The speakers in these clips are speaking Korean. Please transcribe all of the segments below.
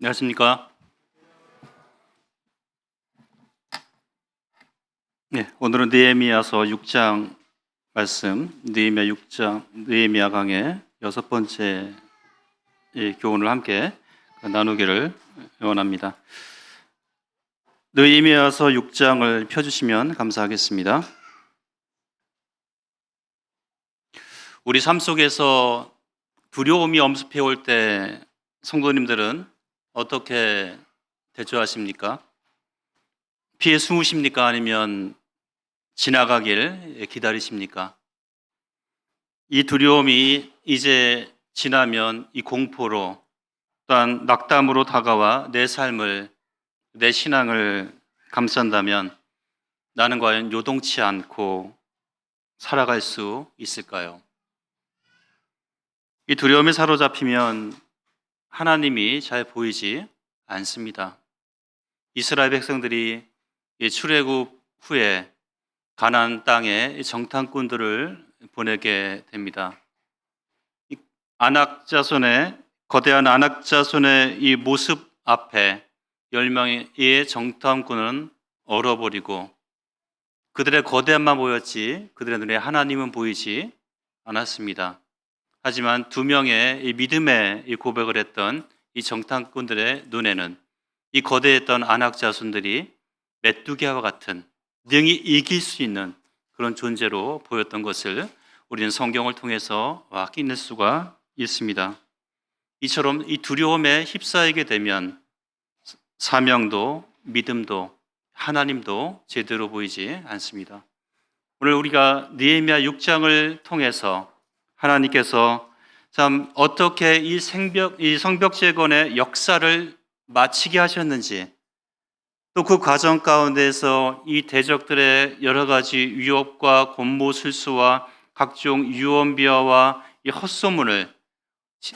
안녕하십니까? 네, 오늘은 느헤미야서 6장 말씀, 느헤미야 강의 6번째 교훈을 함께 나누기를 원합니다. 느헤미야서 6장을 펴주시면 감사하겠습니다. 우리 삶 속에서 두려움이 엄습해 올 때 성도님들은 어떻게 대처하십니까? 피해 숨으십니까? 아니면 지나가길 기다리십니까? 이 두려움이 이제 지나면 이 공포로 또한 낙담으로 다가와 내 삶을, 내 신앙을 감싼다면 나는 과연 요동치 않고 살아갈 수 있을까요? 이 두려움에 사로잡히면 하나님이 잘 보이지 않습니다. 이스라엘 백성들이 출애굽 후에 가나안 땅에 정탐꾼들을 보내게 됩니다. 거대한 아낙 자손의 이 모습 앞에 10명의 정탐꾼은 얼어버리고 그들의 거대함만 보였지 그들의 눈에 하나님은 보이지 않았습니다. 하지만 2명의 이 믿음의 이 고백을 했던 이 정탐꾼들의 눈에는 이 거대했던 아낙 자손들이 메뚜기와 같은 능히 이길 수 있는 그런 존재로 보였던 것을 우리는 성경을 통해서 확인할 수가 있습니다. 이처럼 이 두려움에 휩싸이게 되면 사명도 믿음도 하나님도 제대로 보이지 않습니다. 오늘 우리가 느헤미야 6장을 통해서 하나님께서 참 어떻게 이 성벽 재건의 역사를 마치게 하셨는지, 또 그 과정 가운데서 이 대적들의 여러 가지 위협과 권모술수와 각종 유언비어와 이 헛소문을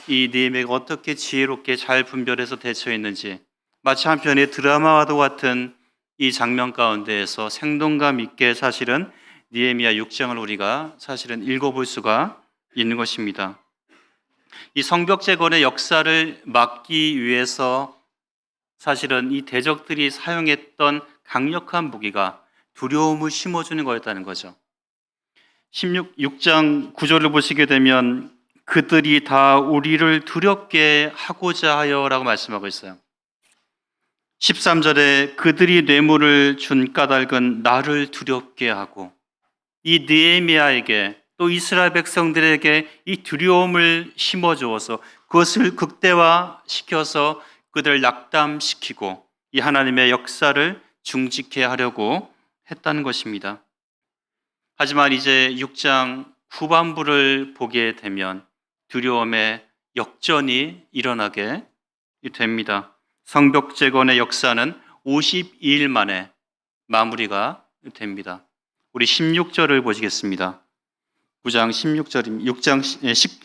이 느헤미야가 어떻게 지혜롭게 잘 분별해서 대처했는지, 마치 한편의 드라마와도 같은 이 장면 가운데에서 생동감 있게 사실은 느헤미야 6장을 우리가 사실은 읽어볼 수가 있는 것입니다. 이 성벽 재건의 역사를 막기 위해서 사실은 이 대적들이 사용했던 강력한 무기가 두려움을 심어주는 거였다는 거죠. 6장 9절을 보시게 되면 그들이 다 우리를 두렵게 하고자 하여라고 말씀하고 있어요. 13절에 그들이 뇌물을 준 까닭은 나를 두렵게 하고, 이 느헤미야에게 또 이스라엘 백성들에게 이 두려움을 심어주어서 그것을 극대화시켜서 그들을 낙담시키고 이 하나님의 역사를 중지케 하려고 했다는 것입니다. 하지만 이제 6장 후반부를 보게 되면 두려움의 역전이 일어나게 됩니다. 성벽 재건의 역사는 52일 만에 마무리가 됩니다. 우리 16절을 보시겠습니다. 6장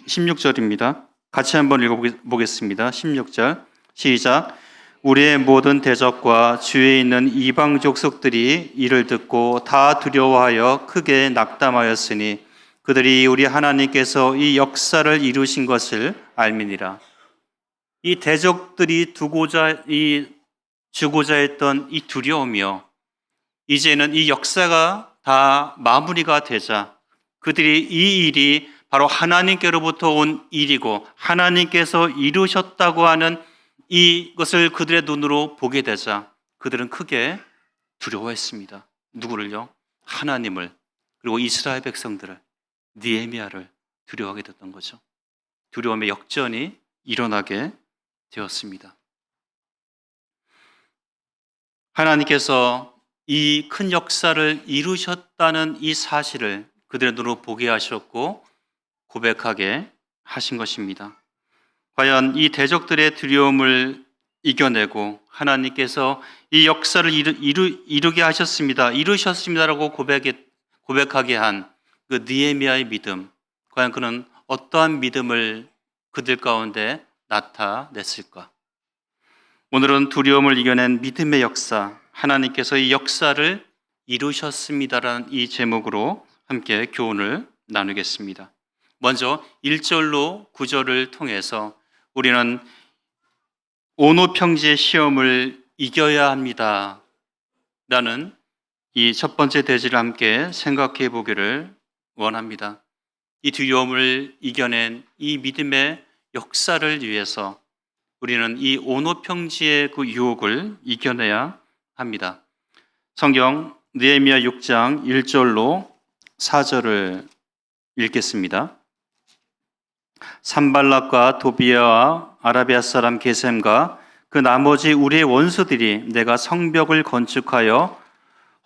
16절입니다. 같이 한번 읽어보겠습니다. 16절 시작. 우리의 모든 대적과 주위에 있는 이방 족속들이 이를 듣고 다 두려워하여 크게 낙담하였으니 그들이 우리 하나님께서 이 역사를 이루신 것을 알미니라. 이 대적들이 주고자 했던 이 두려움이요, 이제는 이 역사가 다 마무리가 되자 그들이 이 일이 바로 하나님께로부터 온 일이고 하나님께서 이루셨다고 하는 이것을 그들의 눈으로 보게 되자 그들은 크게 두려워했습니다. 누구를요? 하나님을, 그리고 이스라엘 백성들을, 느헤미야를 두려워하게 됐던 거죠. 두려움의 역전이 일어나게 되었습니다. 하나님께서 이 큰 역사를 이루셨다는 이 사실을 그들의 눈으로 보게 하셨고 고백하게 하신 것입니다. 과연 이 대적들의 두려움을 이겨내고 하나님께서 이 역사를 이루게 하셨습니다. 이루셨습니다라고 고백하게 한 그 느헤미야의 믿음, 과연 그는 어떠한 믿음을 그들 가운데 나타냈을까? 오늘은 두려움을 이겨낸 믿음의 역사, 하나님께서 이 역사를 이루셨습니다라는 이 제목으로 함께 교훈을 나누겠습니다. 먼저 1절로 9절을 통해서 우리는 온오평지의 시험을 이겨야 합니다. 라는 이 첫 번째 대지를 함께 생각해 보기를 원합니다. 이 두려움을 이겨낸 이 믿음의 역사를 위해서 우리는 이 온오평지의 그 유혹을 이겨내야 합니다. 성경 느헤미야 6장 1절로 4절을 읽겠습니다. 산발락과 도비아와 아라비아 사람 게셈과 그 나머지 우리의 원수들이 내가 성벽을 건축하여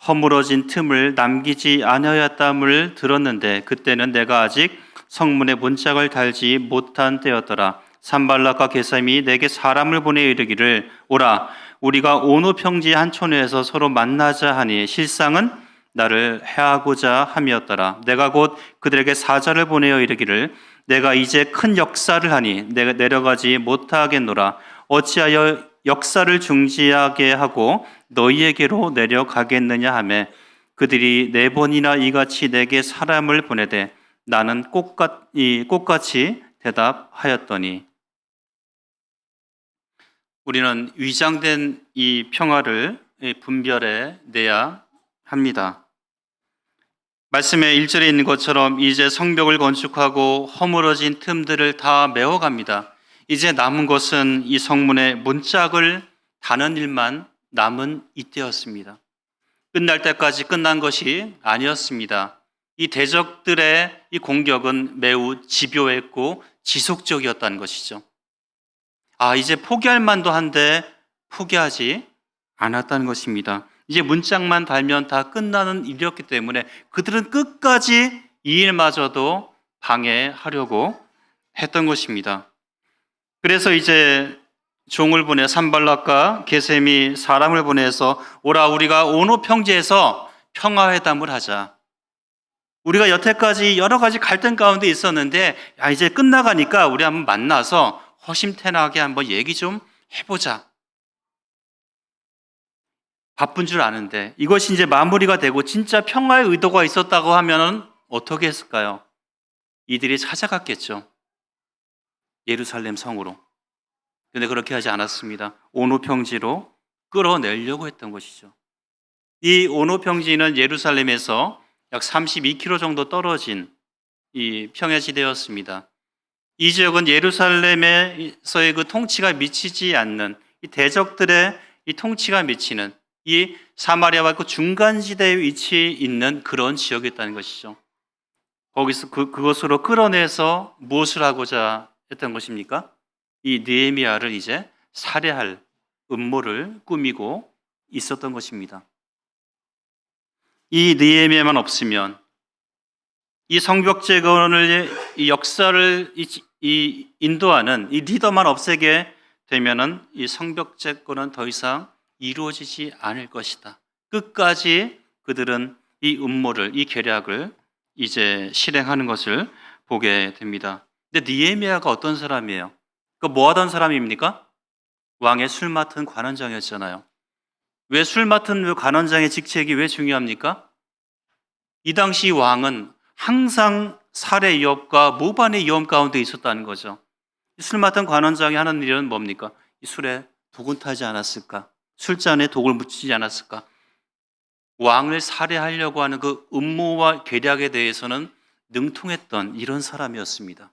허물어진 틈을 남기지 아니하였담을 들었는데 그때는 내가 아직 성문에 문짝을 달지 못한 때였더라. 산발락과 게셈이 내게 사람을 보내 이르기를 오라 우리가 온오평지 한 촌에서 서로 만나자 하니 실상은 나를 해하고자 함이었더라. 내가 곧 그들에게 사자를 보내어 이르기를 내가 이제 큰 역사를 하니 내가 내려가지 못하겠노라. 어찌하여 역사를 중지하게 하고 너희에게로 내려가겠느냐 하매 그들이 4번이나 이같이 내게 사람을 보내되 나는 꽃같이 대답하였더니. 우리는 위장된 이 평화를 분별해 내야 합니다. 말씀의 1절에 있는 것처럼 이제 성벽을 건축하고 허물어진 틈들을 다 메워갑니다. 이제 남은 것은 이 성문에 문짝을 다는 일만 남은 이때였습니다. 끝날 때까지 끝난 것이 아니었습니다. 이 대적들의 이 공격은 매우 집요했고 지속적이었다는 것이죠. 이제 포기할 만도 한데 포기하지 않았다는 것입니다. 이제 문짝만 달면 다 끝나는 일이었기 때문에 그들은 끝까지 이 일마저도 방해하려고 했던 것입니다. 그래서 이제 종을 보내 산발락과 게셈이 사람을 보내서 오라 우리가 온오평지에서 평화회담을 하자. 우리가 여태까지 여러 가지 갈등 가운데 있었는데 이제 끝나가니까 우리 한번 만나서 허심탄회하게 한번 얘기 좀 해보자. 바쁜 줄 아는데 이것이 이제 마무리가 되고 진짜 평화의 의도가 있었다고 하면 어떻게 했을까요? 이들이 찾아갔겠죠. 예루살렘 성으로. 그런데 그렇게 하지 않았습니다. 온오평지로 끌어내려고 했던 것이죠. 이 온오평지는 예루살렘에서 약 32km 정도 떨어진 이 평야지대였습니다. 이 지역은 예루살렘에서의 그 통치가 미치지 않는 이 대적들의 이 통치가 미치는 이 사마리아와 그 중간지대에 위치해 있는 그런 지역이었다는 것이죠. 거기서 그것으로 끌어내서 무엇을 하고자 했던 것입니까? 이 느헤미야를 이제 살해할 음모를 꾸미고 있었던 것입니다. 이 느헤미야만 없으면 이 성벽 재건을 이 역사를 이 인도하는 이 리더만 없애게 되면은 이 성벽 재건은 더 이상 이루어지지 않을 것이다. 끝까지 그들은 이 음모를, 이 계략을 이제 실행하는 것을 보게 됩니다. 근데 느헤미야가 어떤 사람이에요? 뭐 하던 사람입니까? 왕의 술 맡은 관원장이었잖아요. 왜 술 맡은 관원장의 직책이 왜 중요합니까? 이 당시 왕은 항상 살해 위협과 모반의 위험 가운데 있었다는 거죠. 술 맡은 관원장이 하는 일은 뭡니까? 이 술에 독은 타지 않았을까? 술잔에 독을 묻히지 않았을까? 왕을 살해하려고 하는 그 음모와 계략에 대해서는 능통했던 이런 사람이었습니다.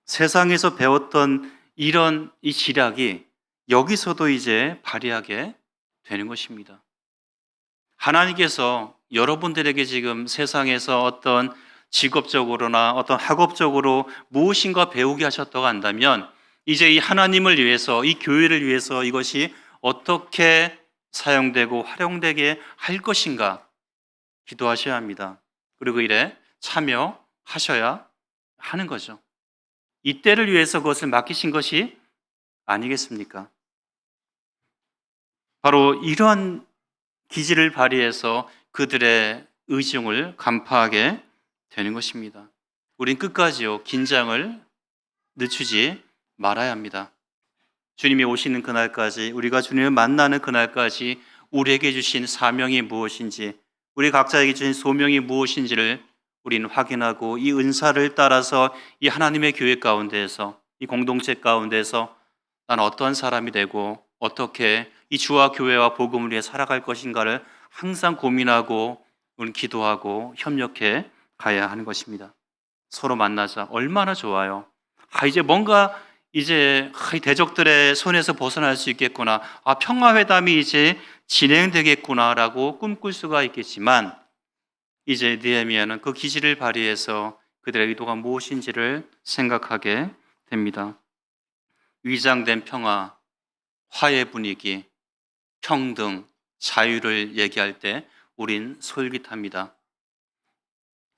세상에서 배웠던 이런 이 지략이 여기서도 이제 발휘하게 되는 것입니다. 하나님께서 여러분들에게 지금 세상에서 어떤 직업적으로나 어떤 학업적으로 무엇인가 배우게 하셨다고 한다면 이제 이 하나님을 위해서 이 교회를 위해서 이것이 어떻게 사용되고 활용되게 할 것인가 기도하셔야 합니다. 그리고 일에 참여하셔야 하는 거죠. 이 때를 위해서 그것을 맡기신 것이 아니겠습니까? 바로 이러한 기질을 발휘해서 그들의 의중을 간파하게 되는 것입니다. 우린 끝까지요 긴장을 늦추지 말아야 합니다. 주님이 오시는 그날까지, 우리가 주님을 만나는 그날까지 우리에게 주신 사명이 무엇인지, 우리 각자에게 주신 소명이 무엇인지를 우리는 확인하고 이 은사를 따라서 이 하나님의 교회 가운데에서, 이 공동체 가운데서 난 어떠한 사람이 되고 어떻게 이 주와 교회와 복음을 위해 살아갈 것인가를 항상 고민하고 우리는 기도하고 협력해 가야 하는 것입니다. 서로 만나자. 얼마나 좋아요. 이제 뭔가 이 대적들의 손에서 벗어날 수 있겠구나. 평화회담이 이제 진행되겠구나라고 꿈꿀 수가 있겠지만 이제 느헤미야는 그 기지를 발휘해서 그들의 의도가 무엇인지를 생각하게 됩니다. 위장된 평화, 화해 분위기, 평등, 자유를 얘기할 때 우린 솔깃합니다.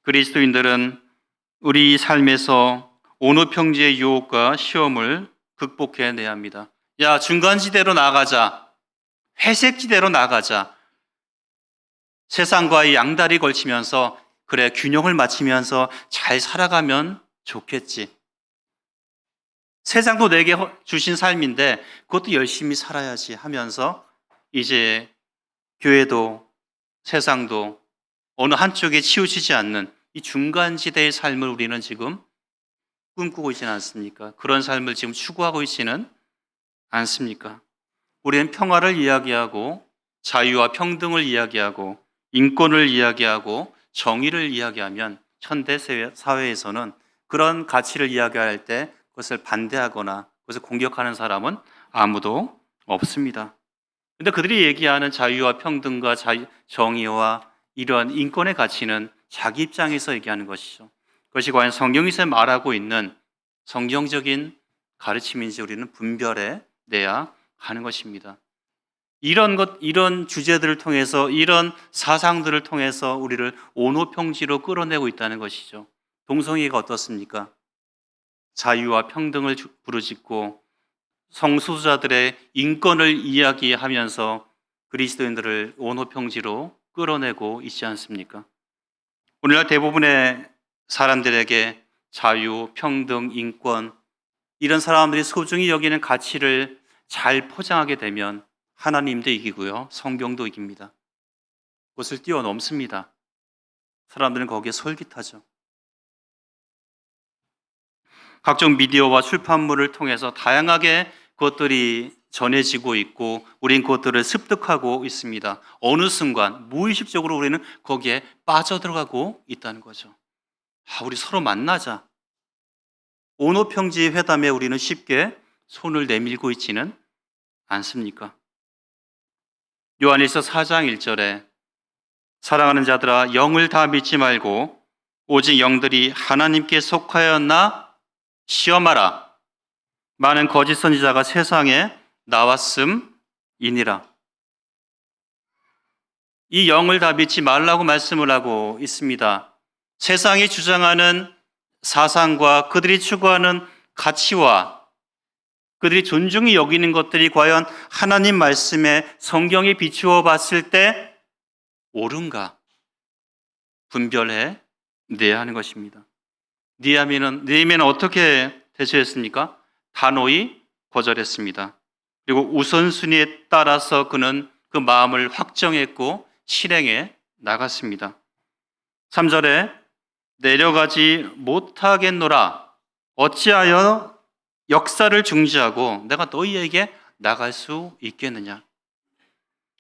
그리스도인들은 우리 삶에서 온오평지의 유혹과 시험을 극복해내야 합니다. 야, 중간지대로 나가자. 회색지대로 나가자. 세상과의 양다리 걸치면서 그래, 균형을 맞추면서 잘 살아가면 좋겠지. 세상도 내게 주신 삶인데 그것도 열심히 살아야지 하면서 이제 교회도 세상도 어느 한쪽에 치우치지 않는 이 중간지대의 삶을 우리는 지금 꿈꾸고 있지는 않습니까? 그런 삶을 지금 추구하고 있지는 않습니까? 우리는 평화를 이야기하고 자유와 평등을 이야기하고 인권을 이야기하고 정의를 이야기하면 현대 사회에서는 그런 가치를 이야기할 때 그것을 반대하거나 그것을 공격하는 사람은 아무도 없습니다. 그런데 그들이 얘기하는 자유와 평등과 정의와 이러한 인권의 가치는 자기 입장에서 얘기하는 것이죠. 그것이 과연 성경에서 말하고 있는 성경적인 가르침인지 우리는 분별해 내야 하는 것입니다. 이런 주제들을 통해서 이런 사상들을 통해서 우리를 온오평지로 끌어내고 있다는 것이죠. 동성애가 어떻습니까? 자유와 평등을 부르짖고 성소수자들의 인권을 이야기하면서 그리스도인들을 온오평지로 끌어내고 있지 않습니까? 오늘날 대부분의 사람들에게 자유, 평등, 인권 이런 사람들이 소중히 여기는 가치를 잘 포장하게 되면 하나님도 이기고요, 성경도 이깁니다. 그것을 뛰어넘습니다. 사람들은 거기에 솔깃하죠. 각종 미디어와 출판물을 통해서 다양하게 그것들이 전해지고 있고 우린 그것들을 습득하고 있습니다. 어느 순간 무의식적으로 우리는 거기에 빠져들어가고 있다는 거죠. 우리 서로 만나자. 온오평지 회담에 우리는 쉽게 손을 내밀고 있지는 않습니까? 요한일서 4장 1절에 사랑하는 자들아 영을 다 믿지 말고 오직 영들이 하나님께 속하였나 시험하라. 많은 거짓 선지자가 세상에 나왔음이니라. 이 영을 다 믿지 말라고 말씀을 하고 있습니다. 세상이 주장하는 사상과 그들이 추구하는 가치와 그들이 존중히 여기는 것들이 과연 하나님 말씀에 성경에 비추어 봤을 때 옳은가 분별해 내야 하는 것입니다. 느헤미야는 어떻게 대처했습니까? 단호히 거절했습니다. 그리고 우선순위에 따라서 그는 그 마음을 확정했고 실행해 나갔습니다. 3절에 내려가지 못하겠노라. 어찌하여 역사를 중지하고 내가 너희에게 나갈 수 있겠느냐.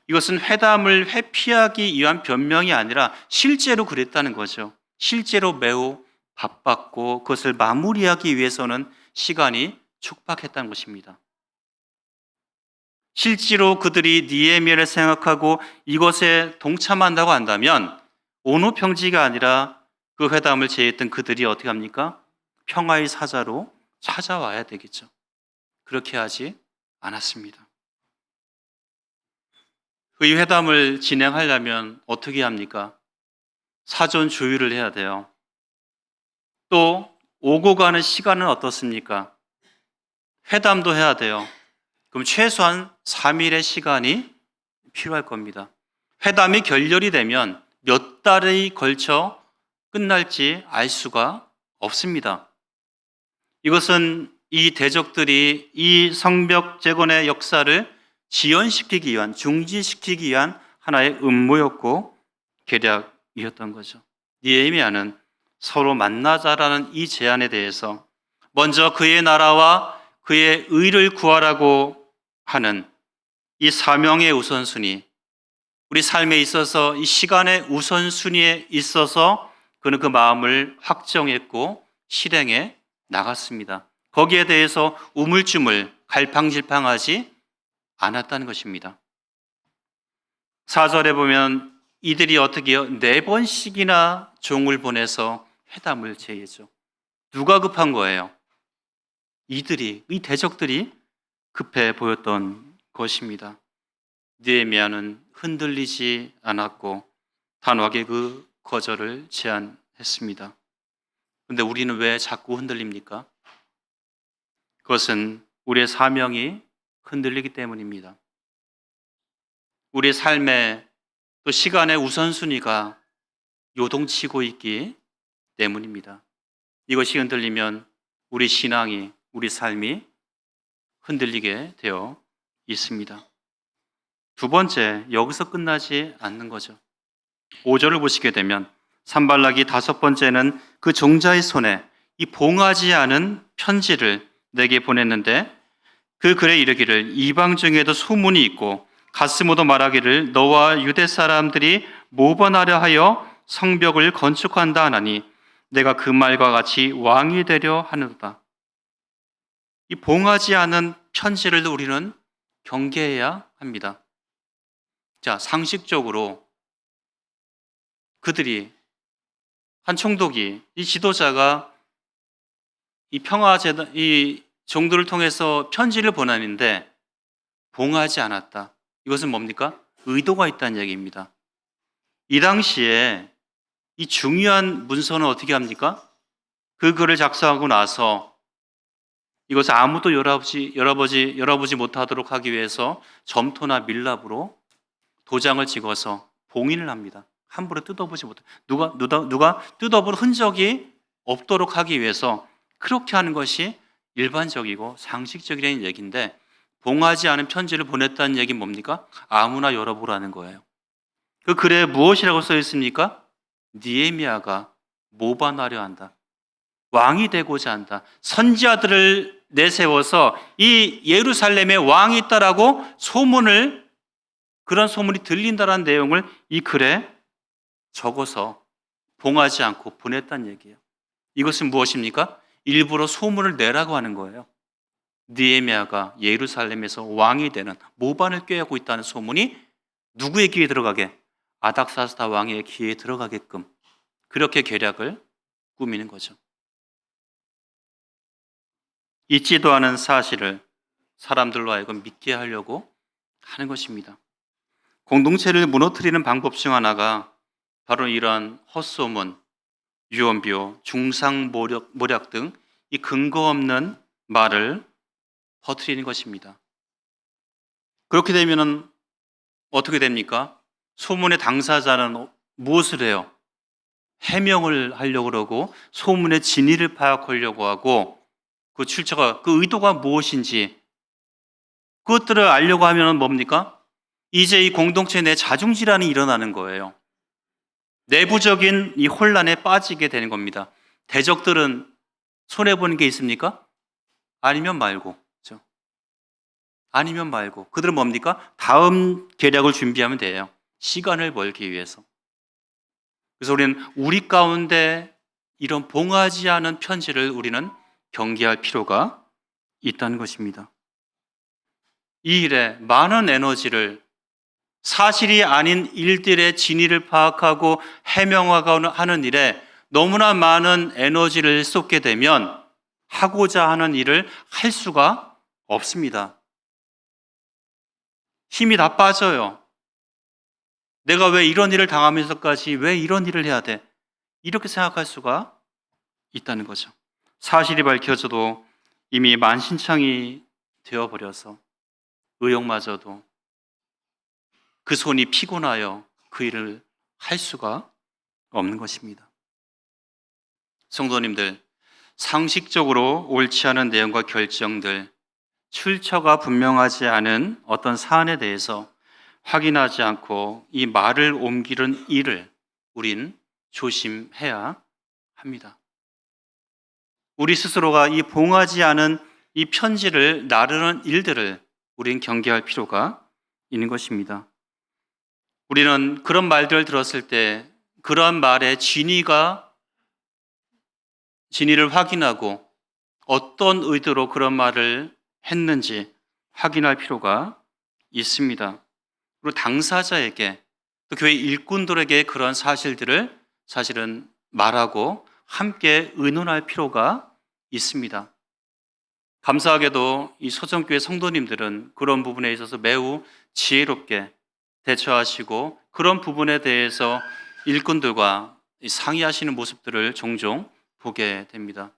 이것은 회담을 회피하기 위한 변명이 아니라 실제로 그랬다는 거죠. 실제로 매우 바빴고 그것을 마무리하기 위해서는 시간이 촉박했다는 것입니다. 실제로 그들이 느헤미야를 생각하고 이것에 동참한다고 한다면 온오평지가 아니라 그 회담을 제의했던 그들이 어떻게 합니까? 평화의 사자로 찾아와야 되겠죠. 그렇게 하지 않았습니다. 이 회담을 진행하려면 어떻게 합니까? 사전 조율을 해야 돼요. 또 오고 가는 시간은 어떻습니까? 회담도 해야 돼요. 그럼 최소한 3일의 시간이 필요할 겁니다. 회담이 결렬이 되면 몇 달에 걸쳐 끝날지 알 수가 없습니다. 이것은 이 대적들이 이 성벽 재건의 역사를 지연시키기 위한, 중지시키기 위한 하나의 음모였고 계략이었던 거죠. 느헤미야는 서로 만나자라는 이 제안에 대해서 먼저 그의 나라와 그의 의를 구하라고 하는 이 사명의 우선순위, 우리 삶에 있어서 이 시간의 우선순위에 있어서 그는 그 마음을 확정했고 실행해 나갔습니다. 거기에 대해서 우물쭈물 갈팡질팡하지 않았다는 것입니다. 4절에 보면 이들이 어떻게 해요? 4번씩이나 종을 보내서 회담을 제의했죠. 누가 급한 거예요? 이들이, 이 대적들이 급해 보였던 것입니다. 느헤미야는 흔들리지 않았고 단호하게 그 거절을 제안했습니다. 그런데 우리는 왜 자꾸 흔들립니까? 그것은 우리의 사명이 흔들리기 때문입니다. 우리의 삶의 또 시간의 우선순위가 요동치고 있기 때문입니다. 이것이 흔들리면 우리 신앙이, 우리 삶이 흔들리게 되어 있습니다. 두 번째, 여기서 끝나지 않는 거죠. 5절을 보시게 되면 산발락이 5번째는 그 종자의 손에 이 봉하지 않은 편지를 내게 보냈는데 그 글에 이르기를 이방 중에도 소문이 있고 가스모도 말하기를 너와 유대 사람들이 모반하려 하여 성벽을 건축한다 하나니 내가 그 말과 같이 왕이 되려 하는도다. 이 봉하지 않은 편지를 우리는 경계해야 합니다. 자, 상식적으로 그들이 한 총독이 이 지도자가 이 평화제단 이 종들을 통해서 편지를 보내는데 봉하지 않았다. 이것은 뭡니까? 의도가 있다는 얘기입니다. 이 당시에 이 중요한 문서는 어떻게 합니까? 그 글을 작성하고 나서 이것을 아무도 열어보지 못하도록 하기 위해서 점토나 밀랍으로 도장을 찍어서 봉인을 합니다. 함부로 뜯어보지 못해. 누가 뜯어볼 흔적이 없도록 하기 위해서 그렇게 하는 것이 일반적이고 상식적인 얘기인데 봉하지 않은 편지를 보냈다는 얘기는 뭡니까? 아무나 열어보라는 거예요. 그 글에 무엇이라고 써 있습니까? 느헤미야가 모반하려 한다. 왕이 되고자 한다. 선지자들을 내세워서 이 예루살렘에 왕이 있다라고 그런 소문이 들린다는 내용을 이 글에 적어서 봉하지 않고 보냈다는 얘기예요. 이것은 무엇입니까? 일부러 소문을 내라고 하는 거예요. 느헤미야가 예루살렘에서 왕이 되는 모반을 꾀하고 있다는 소문이 누구의 귀에 들어가게? 아닥사스다 왕의 귀에 들어가게끔 그렇게 계략을 꾸미는 거죠. 있지도 않은 사실을 사람들로 하여금 믿게 하려고 하는 것입니다. 공동체를 무너뜨리는 방법 중 하나가 바로 이러한 헛소문, 유언비어, 중상모략 등 이 근거 없는 말을 퍼뜨리는 것입니다. 그렇게 되면 어떻게 됩니까? 소문의 당사자는 무엇을 해요? 해명을 하려고 그러고 소문의 진위를 파악하려고 하고 그 출처가, 그 의도가 무엇인지 그것들을 알려고 하면 뭡니까? 이제 이 공동체 내 자중질환이 일어나는 거예요. 내부적인 이 혼란에 빠지게 되는 겁니다. 대적들은 손해보는 게 있습니까? 아니면 말고. 그렇죠? 아니면 말고. 그들은 뭡니까? 다음 계략을 준비하면 돼요. 시간을 벌기 위해서. 그래서 우리는 우리 가운데 이런 봉하지 않은 편지를 우리는 경계할 필요가 있다는 것입니다. 이 일에 많은 에너지를 사실이 아닌 일들의 진위를 파악하고 해명하거나 하는 일에 너무나 많은 에너지를 쏟게 되면 하고자 하는 일을 할 수가 없습니다. 힘이 다 빠져요. 내가 왜 이런 일을 당하면서까지 왜 이런 일을 해야 돼? 이렇게 생각할 수가 있다는 거죠. 사실이 밝혀져도 이미 만신창이 되어버려서 의욕마저도 그 손이 피곤하여 그 일을 할 수가 없는 것입니다. 성도님들, 상식적으로 옳지 않은 내용과 결정들, 출처가 분명하지 않은 어떤 사안에 대해서 확인하지 않고 이 말을 옮기는 일을 우린 조심해야 합니다. 우리 스스로가 이 봉하지 않은 이 편지를 나르는 일들을 우리는 경계할 필요가 있는 것입니다. 우리는 그런 말들을 들었을 때 그러한 말의 진위를 확인하고 어떤 의도로 그런 말을 했는지 확인할 필요가 있습니다. 그리고 당사자에게 또 교회 일꾼들에게 그런 사실들을 사실은 말하고 함께 의논할 필요가 있습니다. 감사하게도 이 소정교회 성도님들은 그런 부분에 있어서 매우 지혜롭게 대처하시고 그런 부분에 대해서 일꾼들과 상의하시는 모습들을 종종 보게 됩니다.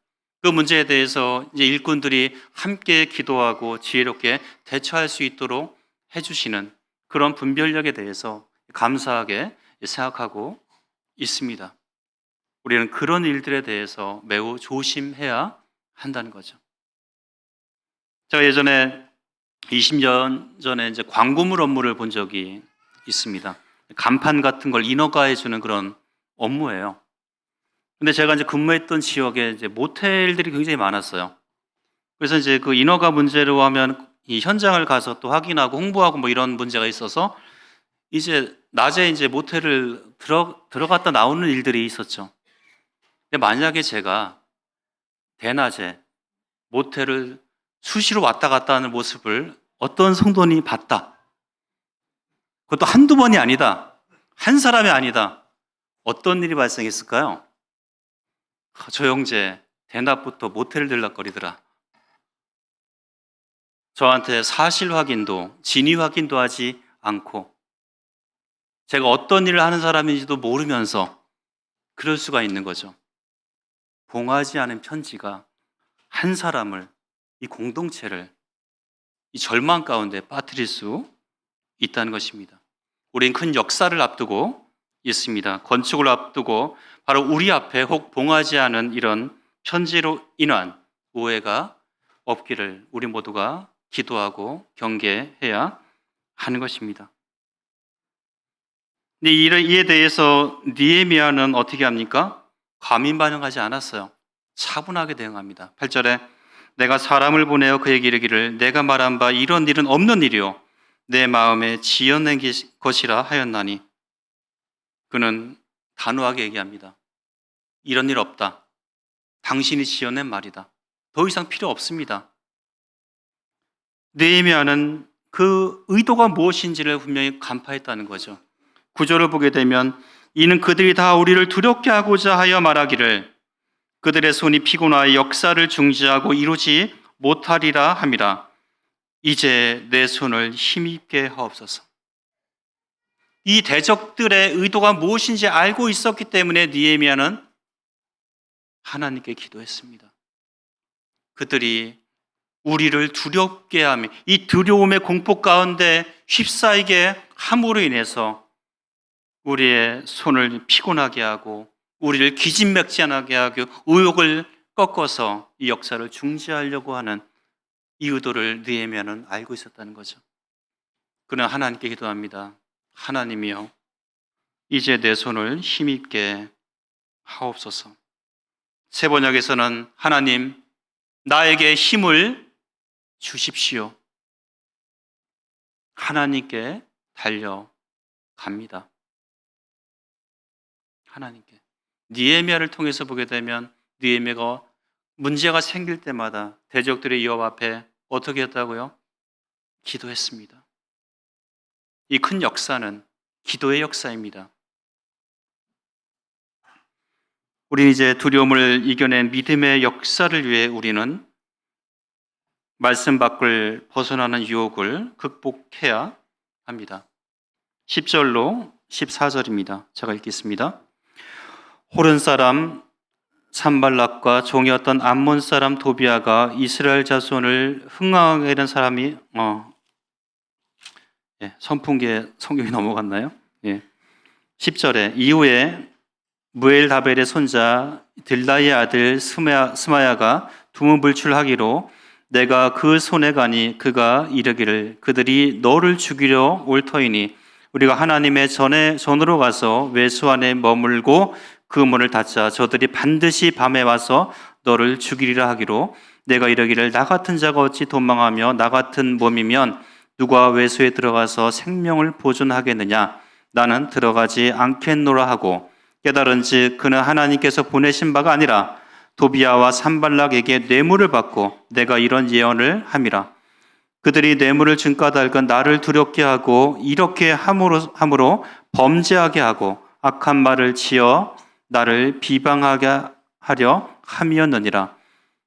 그 문제에 대해서 이제 일꾼들이 함께 기도하고 지혜롭게 대처할 수 있도록 해주시는 그런 분별력에 대해서 감사하게 생각하고 있습니다. 우리는 그런 일들에 대해서 매우 조심해야 한다는 거죠. 제가 예전에 20년 전에 이제 광고물 업무를 본 적이 있습니다. 간판 같은 걸 인허가해 주는 그런 업무예요. 근데 제가 이제 근무했던 지역에 이제 모텔들이 굉장히 많았어요. 그래서 이제 그 인허가 문제로 하면 이 현장을 가서 또 확인하고 홍보하고 뭐 이런 문제가 있어서 이제 낮에 이제 모텔을 들어갔다 나오는 일들이 있었죠. 근데 만약에 제가 대낮에 모텔을 수시로 왔다 갔다 하는 모습을 어떤 성도님이 봤다. 그것도 한두 번이 아니다. 한 사람이 아니다. 어떤 일이 발생했을까요? 저 형제 대낮부터 모텔을 들락거리더라. 저한테 사실 확인도 진위 확인도 하지 않고 제가 어떤 일을 하는 사람인지도 모르면서 그럴 수가 있는 거죠. 봉하지 않은 편지가 한 사람을, 이 공동체를 이 절망 가운데 빠뜨릴 수 있다는 것입니다. 우리는 큰 역사를 앞두고 있습니다. 건축을 앞두고 바로 우리 앞에 혹 봉하지 않은 이런 편지로 인한 오해가 없기를 우리 모두가 기도하고 경계해야 하는 것입니다. 근데 이에 대해서 느헤미야는 어떻게 합니까? 과민 반응하지 않았어요. 차분하게 대응합니다. 8절에 내가 사람을 보내어 그에게 이르기를 내가 말한 바 이런 일은 없는 일이요 내 마음에 지어낸 것이라 하였나니 그는 단호하게 얘기합니다. 이런 일 없다. 당신이 지어낸 말이다. 더 이상 필요 없습니다. 느헤미야는 그 의도가 무엇인지를 분명히 간파했다는 거죠. 구절을 보게 되면 이는 그들이 다 우리를 두렵게 하고자 하여 말하기를 그들의 손이 피곤하여 역사를 중지하고 이루지 못하리라 함이라. 이제 내 손을 힘있게 하옵소서. 이 대적들의 의도가 무엇인지 알고 있었기 때문에 느헤미야는 하나님께 기도했습니다. 그들이 우리를 두렵게 하며 이 두려움의 공포 가운데 휩싸이게 함으로 인해서 우리의 손을 피곤하게 하고 우리를 기진맥진하게 하고 의욕을 꺾어서 이 역사를 중지하려고 하는 이 의도를 느헤미야는 알고 있었다는 거죠. 그는 하나님께 기도합니다. 하나님이여 이제 내 손을 힘있게 하옵소서. 세 번역에서는 하나님 나에게 힘을 주십시오. 하나님께 달려갑니다. 하나님께. 느헤미야를 통해서 보게 되면 느헤미야가 문제가 생길 때마다 대적들의 위협 앞에 어떻게 했다고요? 기도했습니다. 이 큰 역사는 기도의 역사입니다. 우리 이제 두려움을 이겨낸 믿음의 역사를 위해 우리는 말씀 밖을 벗어나는 유혹을 극복해야 합니다. 10절로 14절입니다. 제가 읽겠습니다. 호른 사람 산발락과 종이었던 암몬 사람 도비아가 이스라엘 자손을 흥하게 하는 사람이 선풍기에 성경이 넘어갔나요? 10절에 이후에 무엘다벨의 손자 딜라의 아들 스마야가 두문불출하기로 내가 그 손에 가니 그가 이르기를 그들이 너를 죽이려 올 터이니 우리가 하나님의 전으로 가서 외수 안에 머물고 그 문을 닫자 저들이 반드시 밤에 와서 너를 죽이리라 하기로 내가 이르기를 나 같은 자가 어찌 도망하며 나 같은 몸이면 누가 외소에 들어가서 생명을 보존하겠느냐. 나는 들어가지 않겠노라 하고 깨달은즉 그는 하나님께서 보내신 바가 아니라 도비아와 산발락에게 뇌물을 받고 내가 이런 예언을 함이라. 그들이 뇌물을 준까닭은 나를 두렵게 하고 이렇게 함으로 범죄하게 하고 악한 말을 지어 나를 비방하게 하려 함이었느니라.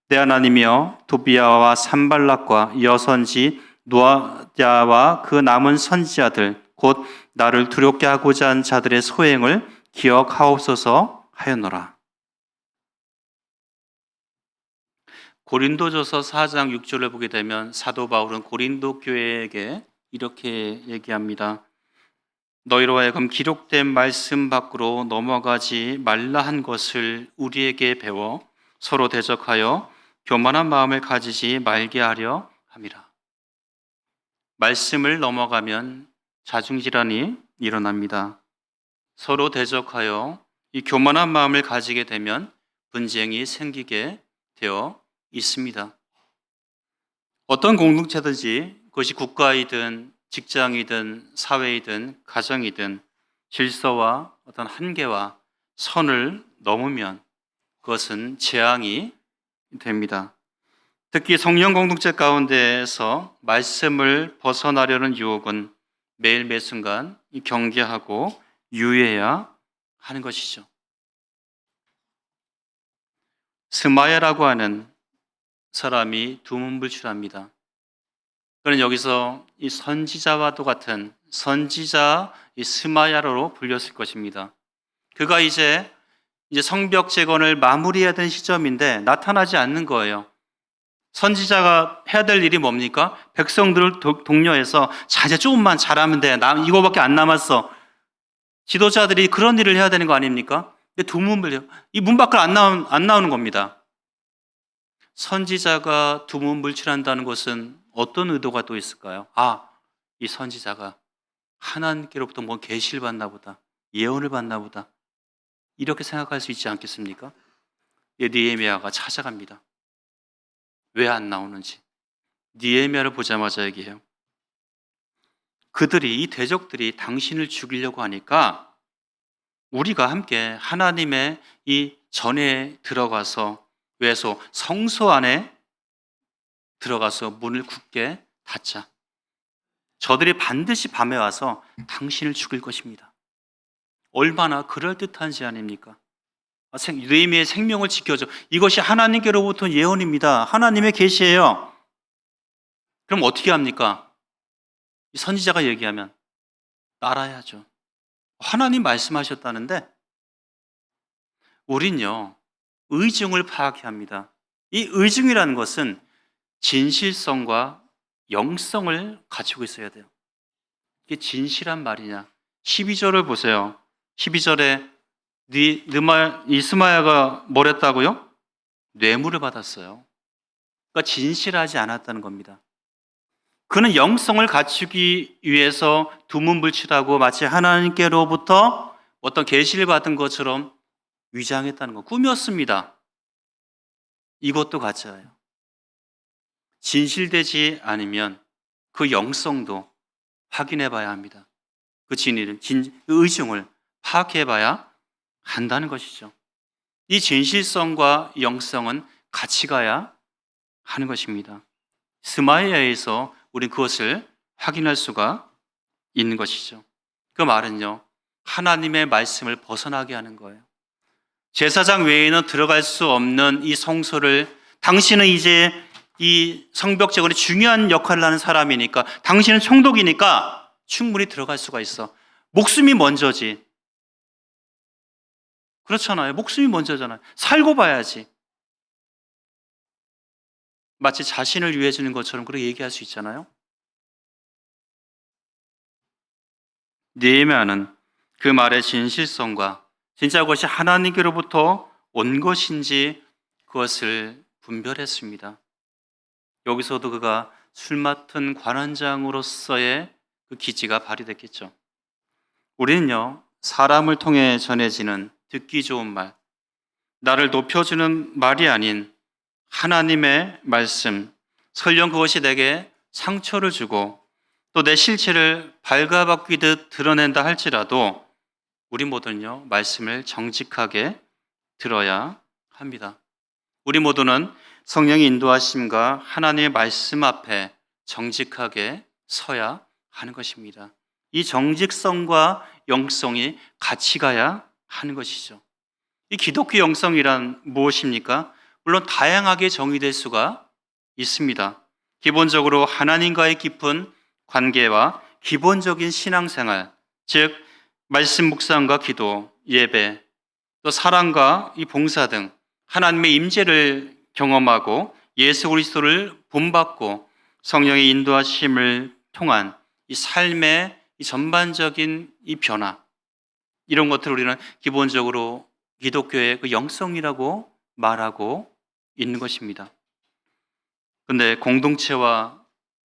내 하나님이여 도비아와 산발락과 여선지 노아디아와 그 남은 선지자들 곧 나를 두렵게 하고자 한 자들의 소행을 기억하옵소서 하였노라. 고린도전서 4장 6절을 보게 되면 사도 바울은 고린도 교회에게 이렇게 얘기합니다. 너희로 하여금 기록된 말씀 밖으로 넘어가지 말라 한 것을 우리에게 배워 서로 대적하여 교만한 마음을 가지지 말게 하려 함이라. 말씀을 넘어가면 자중질환이 일어납니다. 서로 대적하여 이 교만한 마음을 가지게 되면 분쟁이 생기게 되어 있습니다. 어떤 공동체든지 그것이 국가이든 직장이든 사회이든 가정이든 질서와 어떤 한계와 선을 넘으면 그것은 재앙이 됩니다. 특히 성령 공동체 가운데에서 말씀을 벗어나려는 유혹은 매일 매순간 경계하고 유의해야 하는 것이죠. 스마야라고 하는 사람이 두문불출합니다. 그는 여기서 이 선지자와도 같은 선지자 이 스마야로 불렸을 것입니다. 그가 이제 성벽 재건을 마무리해야 되는 시점인데 나타나지 않는 거예요. 선지자가 해야 될 일이 뭡니까? 백성들을 독려해서 자, 이제 조금만 잘하면 돼. 이거밖에 안 남았어. 지도자들이 그런 일을 해야 되는 거 아닙니까? 근데 두문불려. 이 문 밖을 안 나오는 겁니다. 선지자가 두문불출한다는 것은 어떤 의도가 또 있을까요? 이 선지자가 하나님께로부터 뭐 계시를 받나 보다. 예언을 받나 보다. 이렇게 생각할 수 있지 않겠습니까? 느헤미야가 찾아갑니다. 왜 안 나오는지. 느헤미야를 보자마자 얘기해요. 이 대적들이 당신을 죽이려고 하니까 우리가 함께 하나님의 이 전에 들어가서 외소 성소 안에 들어가서 문을 굳게 닫자. 저들이 반드시 밤에 와서 당신을 죽일 것입니다. 얼마나 그럴듯한지 아닙니까? 느헤미야의 생명을 지켜줘. 이것이 하나님께로부터 예언입니다. 하나님의 계시예요. 그럼 어떻게 합니까? 이 선지자가 얘기하면 따라야죠. 하나님 말씀하셨다는데 우린요 의중을 파악해야 합니다. 이 의중이라는 것은 진실성과 영성을 가지고 있어야 돼요. 이게 진실한 말이냐? 12절을 보세요. 12절에 이스마야가 뭘 했다고요? 뇌물을 받았어요. 그러니까 진실하지 않았다는 겁니다. 그는 영성을 갖추기 위해서 두문불출하고 마치 하나님께로부터 어떤 계시를 받은 것처럼 위장했다는 거, 꿈이었습니다. 이것도 가짜예요. 진실되지 않으면 그 영성도 확인해 봐야 합니다. 그 의중을 파악해 봐야 한다는 것이죠. 이 진실성과 영성은 같이 가야 하는 것입니다. 스마야에서 우리는 그것을 확인할 수가 있는 것이죠. 그 말은요, 하나님의 말씀을 벗어나게 하는 거예요. 제사장 외에는 들어갈 수 없는 이 성소를 당신은 이제 이 성벽 재건에 중요한 역할을 하는 사람이니까, 당신은 총독이니까 충분히 들어갈 수가 있어. 목숨이 먼저지. 그렇잖아요. 목숨이 먼저잖아요. 살고 봐야지. 마치 자신을 위해 주는 것처럼 그렇게 얘기할 수 있잖아요. 느헤미야는 그 말의 진실성과 진짜 그것이 하나님께로부터 온 것인지 그것을 분별했습니다. 여기서도 그가 술 맡은 관원장으로서의 그 기지가 발휘됐겠죠. 우리는요, 사람을 통해 전해지는 듣기 좋은 말, 나를 높여주는 말이 아닌 하나님의 말씀, 설령 그것이 내게 상처를 주고 또 내 실체를 발가벗기듯 드러낸다 할지라도 우리 모두는요, 말씀을 정직하게 들어야 합니다. 우리 모두는 성령의 인도하심과 하나님의 말씀 앞에 정직하게 서야 하는 것입니다. 이 정직성과 영성이 같이 가야 하는 것이죠. 이 기독교 영성이란 무엇입니까? 물론 다양하게 정의될 수가 있습니다. 기본적으로 하나님과의 깊은 관계와 기본적인 신앙생활, 즉 말씀 묵상과 기도, 예배, 또 사랑과 이 봉사 등 하나님의 임재를 경험하고 예수 그리스도를 본받고 성령의 인도하심을 통한 이 삶의 이 전반적인 이 변화, 이런 것들을 우리는 기본적으로 기독교의 그 영성이라고 말하고 있는 것입니다. 그런데 공동체와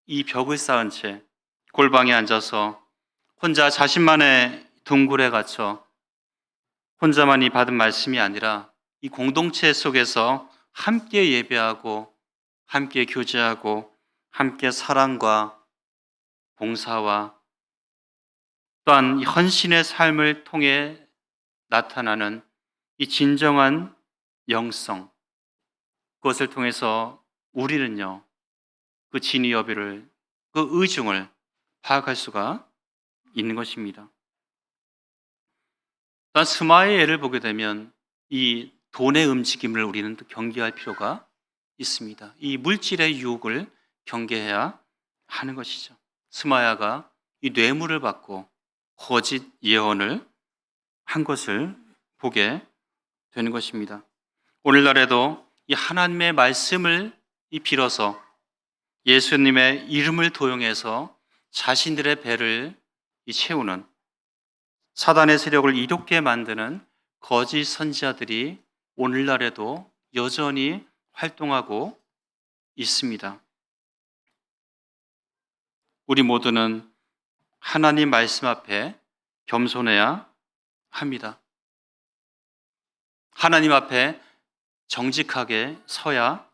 이 벽을 쌓은 채 골방에 앉아서 혼자 자신만의 둥굴에 갇혀 혼자만이 받은 말씀이 아니라 이 공동체 속에서 함께 예배하고 함께 교제하고 함께 사랑과 봉사와 또한 헌신의 삶을 통해 나타나는 이 진정한 영성, 그것을 통해서 우리는요, 그 진위 여부를, 그 의중을 파악할 수가 있는 것입니다. 또한 스마의 예를 보게 되면 이 돈의 움직임을 우리는 또 경계할 필요가 있습니다. 이 물질의 유혹을 경계해야 하는 것이죠. 스마야가 이 뇌물을 받고 거짓 예언을 한 것을 보게 되는 것입니다. 오늘날에도 이 하나님의 말씀을 빌어서 예수님의 이름을 도용해서 자신들의 배를 채우는 사단의 세력을 이롭게 만드는 거짓 선지자들이 오늘날에도 여전히 활동하고 있습니다. 우리 모두는 하나님 말씀 앞에 겸손해야 합니다. 하나님 앞에 정직하게 서야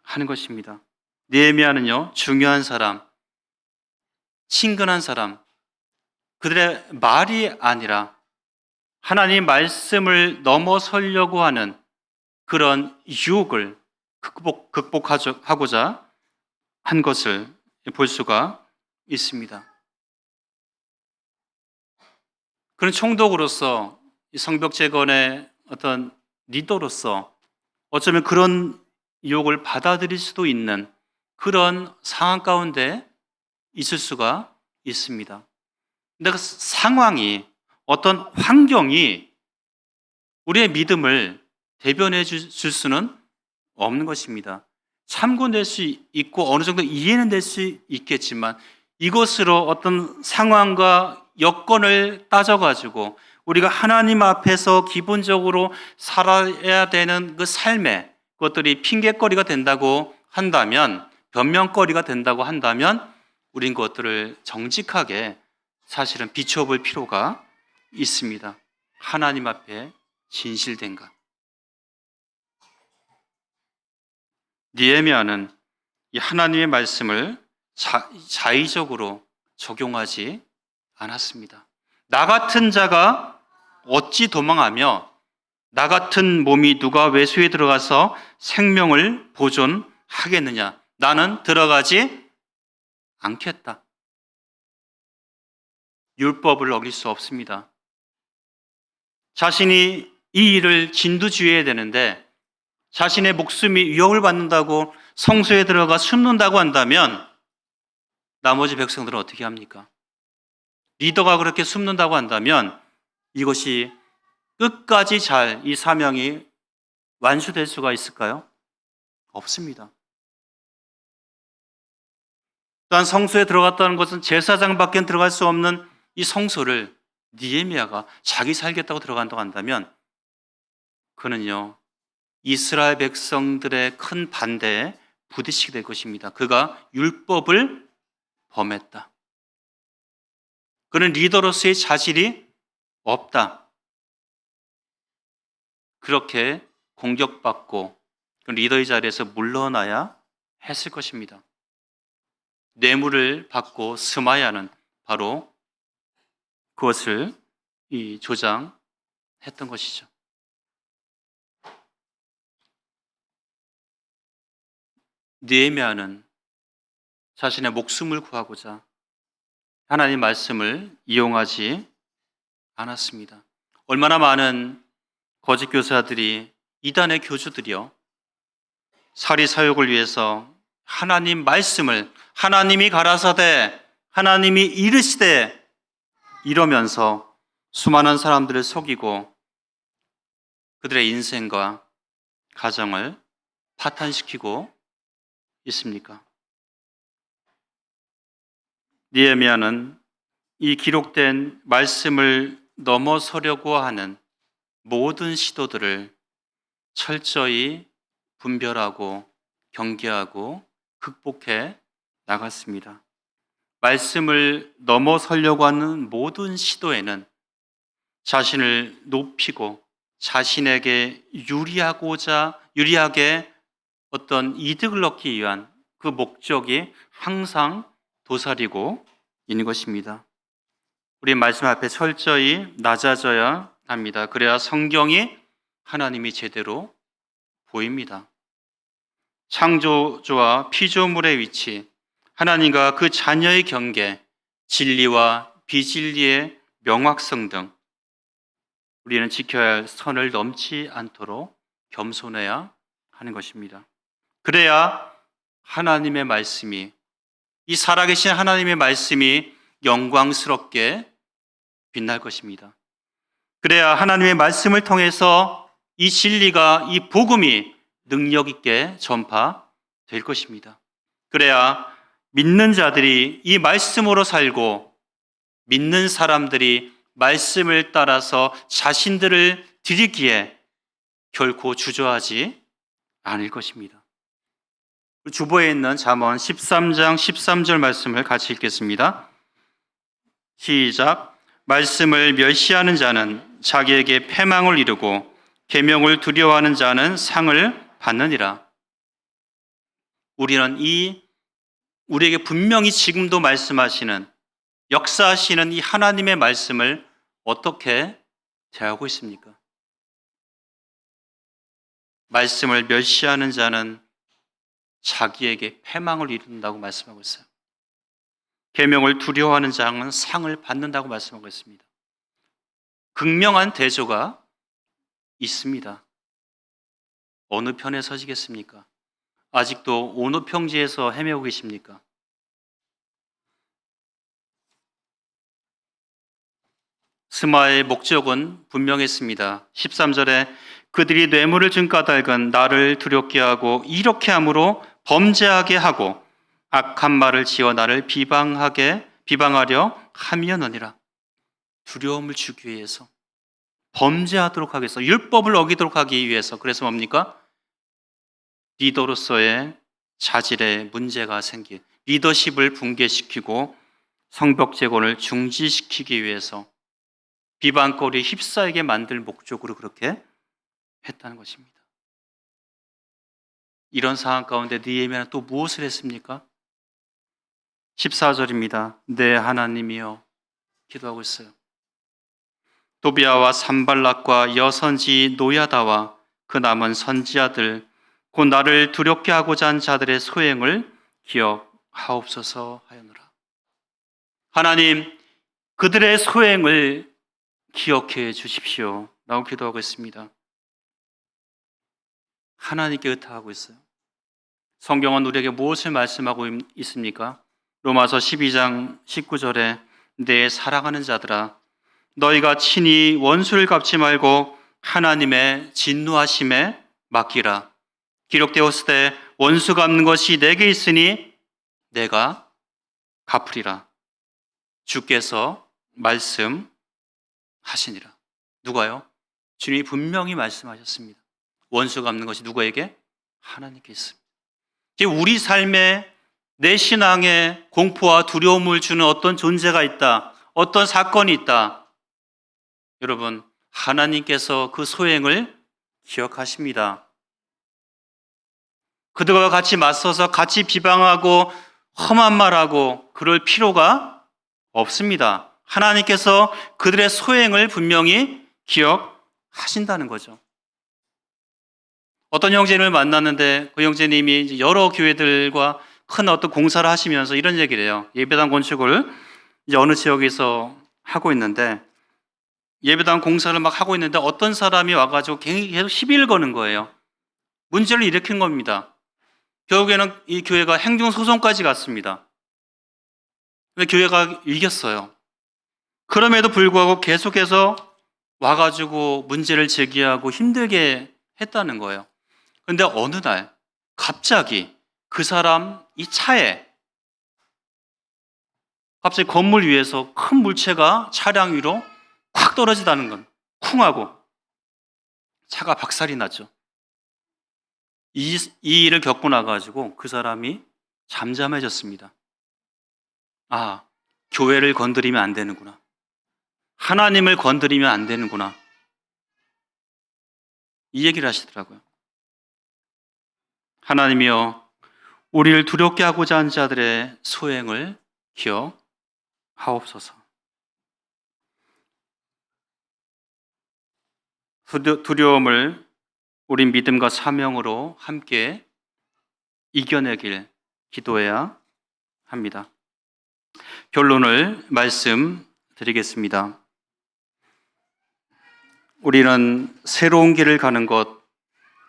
하는 것입니다. 느헤미야는요, 중요한 사람, 친근한 사람, 그들의 말이 아니라 하나님 말씀을 넘어서려고 하는 그런 유혹을 극복하고자 한 것을 볼 수가 있습니다. 그런 총독으로서, 성벽재건의 어떤 리더로서 어쩌면 그런 유혹을 받아들일 수도 있는 그런 상황 가운데 있을 수가 있습니다. 근데 그 상황이, 어떤 환경이 우리의 믿음을 대변해 줄 수는 없는 것입니다. 참고될 수 있고 어느 정도 이해는 될 수 있겠지만 이것으로 어떤 상황과 여건을 따져가지고 우리가 하나님 앞에서 기본적으로 살아야 되는 그 삶에 그것들이 핑계거리가 된다고 한다면, 변명거리가 된다고 한다면 우린 그것들을 정직하게 사실은 비춰볼 필요가 있습니다. 하나님 앞에 진실된가. 느헤미야는 이 하나님의 말씀을 자의적으로 적용하지 않았습니다. 나 같은 자가 어찌 도망하며 나 같은 몸이 누가 외소에 들어가서 생명을 보존하겠느냐. 나는 들어가지 않겠다. 율법을 어길 수 없습니다. 자신이 이 일을 진두지휘해야 되는데 자신의 목숨이 위협을 받는다고 성소에 들어가 숨는다고 한다면 나머지 백성들은 어떻게 합니까? 리더가 그렇게 숨는다고 한다면 이것이 끝까지 잘 이 사명이 완수될 수가 있을까요? 없습니다. 또한 성소에 들어갔다는 것은 제사장밖에 들어갈 수 없는 이 성소를 느헤미야가 자기 살겠다고 들어간다고 한다면 그는요, 이스라엘 백성들의 큰 반대에 부딪히게 될 것입니다. 그가 율법을 범했다. 그는 리더로서의 자질이 없다. 그렇게 공격받고 그 리더의 자리에서 물러나야 했을 것입니다. 뇌물을 받고 스마야는 바로 그것을 조장했던 것이죠. 느헤미야는 자신의 목숨을 구하고자 하나님 말씀을 이용하지 않았습니다. 얼마나 많은 거짓 교사들이, 이단의 교주들이요, 사리 사욕을 위해서 하나님 말씀을, 하나님이 가라사대, 하나님이 이르시되 이러면서 수많은 사람들을 속이고 그들의 인생과 가정을 파탄시키고 있습니까? 느헤미야는 이 기록된 말씀을 넘어서려고 하는 모든 시도들을 철저히 분별하고 경계하고 극복해 나갔습니다. 말씀을 넘어서려고 하는 모든 시도에는 자신을 높이고 자신에게 유리하게 어떤 이득을 얻기 위한 그 목적이 항상 도사리고 있는 것입니다. 우리 말씀 앞에 철저히 낮아져야 합니다. 그래야 성경이 하나님이 제대로 보입니다. 창조주와 피조물의 위치, 하나님과 그 자녀의 경계, 진리와 비진리의 명확성 등 우리는 지켜야 할 선을 넘지 않도록 겸손해야 하는 것입니다. 그래야 하나님의 말씀이, 이 살아계신 하나님의 말씀이 영광스럽게 빛날 것입니다. 그래야 하나님의 말씀을 통해서 이 진리가, 이 복음이 능력 있게 전파될 것입니다. 그래야 믿는 자들이 이 말씀으로 살고 믿는 사람들이 말씀을 따라서 자신들을 드리기에 결코 주저하지 않을 것입니다. 주보에 있는 잠언 13장 13절 말씀을 같이 읽겠습니다. 시작. 말씀을 멸시하는 자는 자기에게 패망을 이루고 계명을 두려워하는 자는 상을 받느니라. 우리는 우리에게 분명히 지금도 말씀하시는, 역사하시는 이 하나님의 말씀을 어떻게 대하고 있습니까? 말씀을 멸시하는 자는 자기에게 패망을 이룬다고 말씀하고 있어요. 계명을 두려워하는 자는 상을 받는다고 말씀하고 있습니다. 극명한 대조가 있습니다. 어느 편에 서시겠습니까? 아직도 어느 평지에서 헤매고 계십니까? 스마의 목적은 분명했습니다. 13절에 그들이 뇌물을 준 까닭은 나를 두렵게 하고 이렇게 함으로 범죄하게 하고 악한 말을 지어 나를 비방하려 함이었느니라. 두려움을 주기 위해서, 범죄하도록 하기 위해서, 율법을 어기도록 하기 위해서. 그래서 뭡니까? 리더로서의 자질에 문제가 리더십을 붕괴시키고 성벽재건을 중지시키기 위해서 비방거리에 휩싸이게 만들 목적으로 그렇게 했다는 것입니다. 이런 상황 가운데 느헤미야는 또 무엇을 했습니까? 14절입니다. 내 하나님이여, 기도하고 있어요. 도비아와 산발락과 여선지 노야다와 그 남은 선지자들, 곧 나를 두렵게 하고자 한 자들의 소행을 기억하옵소서 하였노라. 하나님, 그들의 소행을 기억해 주십시오 라고 기도하고 있습니다. 하나님께 의탁하고 있어요. 성경은 우리에게 무엇을 말씀하고 있습니까? 로마서 12장 19절에 내 사랑하는 자들아, 너희가 친히 원수를 갚지 말고 하나님의 진노하심에 맡기라. 기록되었으되 원수 갚는 것이 내게 있으니 내가 갚으리라. 주께서 말씀하시니라. 누가요? 주님이 분명히 말씀하셨습니다. 원수 갚는 것이 누구에게? 하나님께 있습니다. 우리 삶에, 내 신앙에 공포와 두려움을 주는 어떤 존재가 있다, 어떤 사건이 있다. 여러분, 하나님께서 그 소행을 기억하십니다. 그들과 같이 맞서서 같이 비방하고 험한 말하고 그럴 필요가 없습니다. 하나님께서 그들의 소행을 분명히 기억하신다는 거죠. 어떤 형제님을 만났는데 그 형제님이 이제 여러 교회들과 큰 어떤 공사를 하시면서 이런 얘기를 해요. 예배당 건축을 이제 어느 지역에서 하고 있는데 예배당 공사를 막 하고 있는데 어떤 사람이 와가지고 계속 시비를 거는 거예요. 문제를 일으킨 겁니다. 결국에는 이 교회가 행정소송까지 갔습니다. 근데 교회가 이겼어요. 그럼에도 불구하고 계속해서 와가지고 문제를 제기하고 힘들게 했다는 거예요. 근데 어느 날 갑자기 그 사람 이 차에 갑자기 건물 위에서 큰 물체가 차량 위로 콱 떨어지다는 건 쿵 하고 차가 박살이 났죠. 이 일을 겪고 나가지고 그 사람이 잠잠해졌습니다. 아, 교회를 건드리면 안 되는구나. 하나님을 건드리면 안 되는구나. 이 얘기를 하시더라고요. 하나님이여, 우리를 두렵게 하고자 하는 자들의 소행을 기억하옵소서. 두려움을 우린 믿음과 사명으로 함께 이겨내길 기도해야 합니다. 결론을 말씀드리겠습니다. 우리는 새로운 길을 가는 것,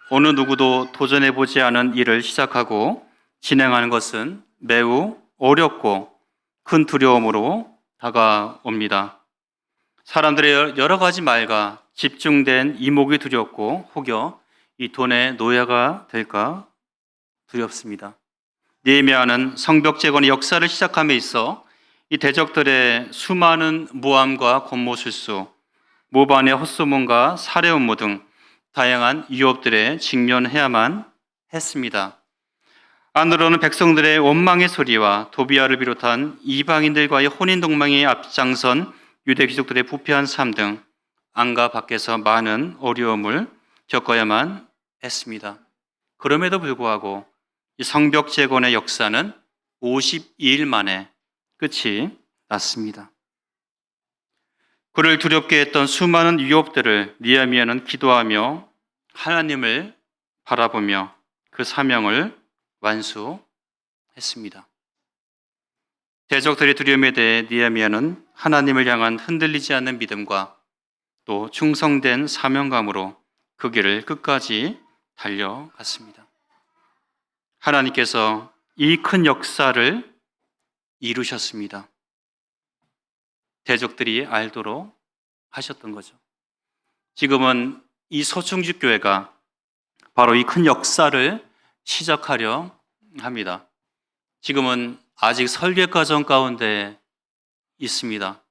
어느 누구도 도전해보지 않은 일을 시작하고 진행하는 것은 매우 어렵고 큰 두려움으로 다가옵니다. 사람들의 여러 가지 말과 집중된 이목이 두렵고 혹여 이 돈의 노예가 될까 두렵습니다. 느헤미야는 성벽 재건의 역사를 시작함에 있어 이 대적들의 수많은 모함과 권모술수, 모반의 헛소문과 살해 음모 등 다양한 위협들에 직면해야만 했습니다. 안으로는 백성들의 원망의 소리와 도비아를 비롯한 이방인들과의 혼인 동맹에 앞장선 유대 귀족들의 부패한 삶 등 안과 밖에서 많은 어려움을 겪어야만 했습니다. 그럼에도 불구하고 이 성벽 재건의 역사는 52일 만에 끝이 났습니다. 그를 두렵게 했던 수많은 위협들을 느헤미야는 기도하며 하나님을 바라보며 그 사명을 완수했습니다. 대적들의 두려움에 대해 느헤미야는 하나님을 향한 흔들리지 않는 믿음과 또 충성된 사명감으로 그 길을 끝까지 달려갔습니다. 하나님께서 이 큰 역사를 이루셨습니다. 대적들이 알도록 하셨던 거죠. 지금은 이 서충주 교회가 바로 이 큰 역사를 시작하려 합니다. 지금은 아직 설계 과정 가운데 있습니다.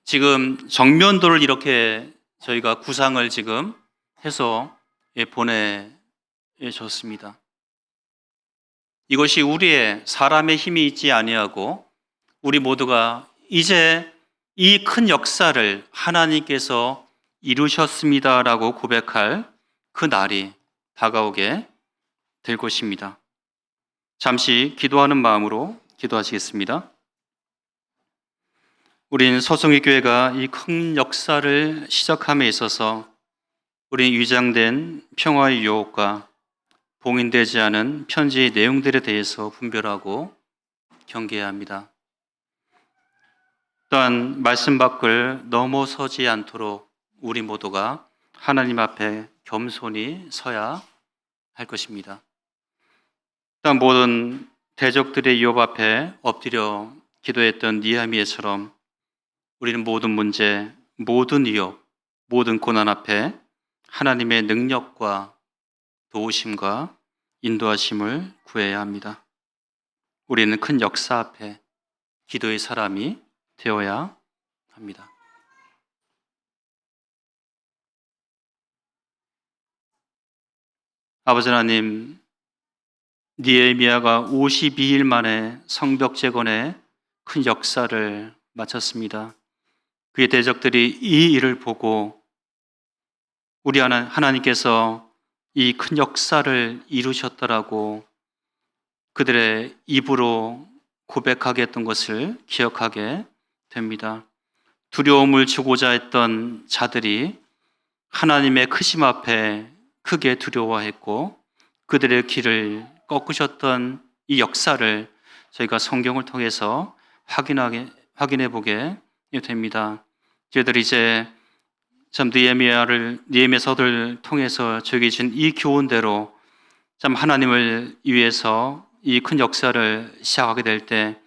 지금 정면도를 이렇게 저희가 구상을 지금 해서 보내줬습니다. 이것이 우리의 사람의 힘이 있지 아니하고 우리 모두가 이제 이 큰 역사를 하나님께서 이루셨습니다라고 고백할 그 날이 다가오게 될 것입니다. 잠시 기도하는 마음으로 기도하시겠습니다. 우린 서성희 교회가 이 큰 역사를 시작함에 있어서 우린 위장된 평화의 유혹과 봉인되지 않은 편지의 내용들에 대해서 분별하고 경계해야 합니다. 또한 말씀 밖을 넘어서지 않도록 우리 모두가 하나님 앞에 겸손히 서야 할 것입니다. 또한 모든 대적들의 위협 앞에 엎드려 기도했던 느헤미야처럼 우리는 모든 문제, 모든 위협, 모든 고난 앞에 하나님의 능력과 도우심과 인도하심을 구해야 합니다. 우리는 큰 역사 앞에 기도의 사람이 되어야 합니다. 아버지 하나님, 느헤미야가 52일 만에 성벽 재건의 큰 역사를 마쳤습니다. 그의 대적들이 이 일을 보고 우리 하나님께서 이 큰 역사를 이루셨더라고 그들의 입으로 고백하게 했던 것을 기억하게 됩니다. 두려움을 주고자 했던 자들이 하나님의 크심 앞에 크게 두려워했고 그들의 길을 꺾으셨던 이 역사를 저희가 성경을 통해서 확인해 보게 됩니다. 저희들이 이제 참 느헤미야서를 통해서 저에게 준 이 교훈대로 참 하나님을 위해서 이 큰 역사를 시작하게 될 때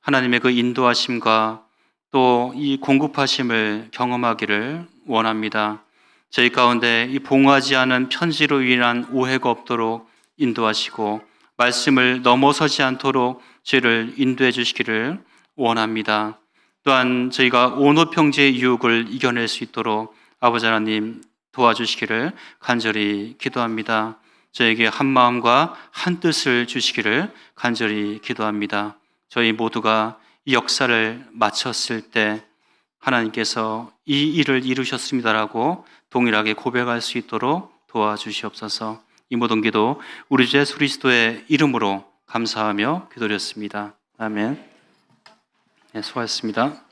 하나님의 그 인도하심과 또 이 공급하심을 경험하기를 원합니다. 저희 가운데 이 봉하지 않은 편지로 인한 오해가 없도록 인도하시고 말씀을 넘어서지 않도록 저희를 인도해 주시기를 원합니다. 또한 저희가 온오평지의 유혹을 이겨낼 수 있도록 아버지 하나님 도와주시기를 간절히 기도합니다. 저에게 한 마음과 한 뜻을 주시기를 간절히 기도합니다. 저희 모두가 이 역사를 마쳤을 때 하나님께서 이 일을 이루셨습니다라고 동일하게 고백할 수 있도록 도와주시옵소서. 이 모든 기도 우리 주 예수 그리스도의 이름으로 감사하며 기도드렸습니다. 아멘. 네, 수고하셨습니다.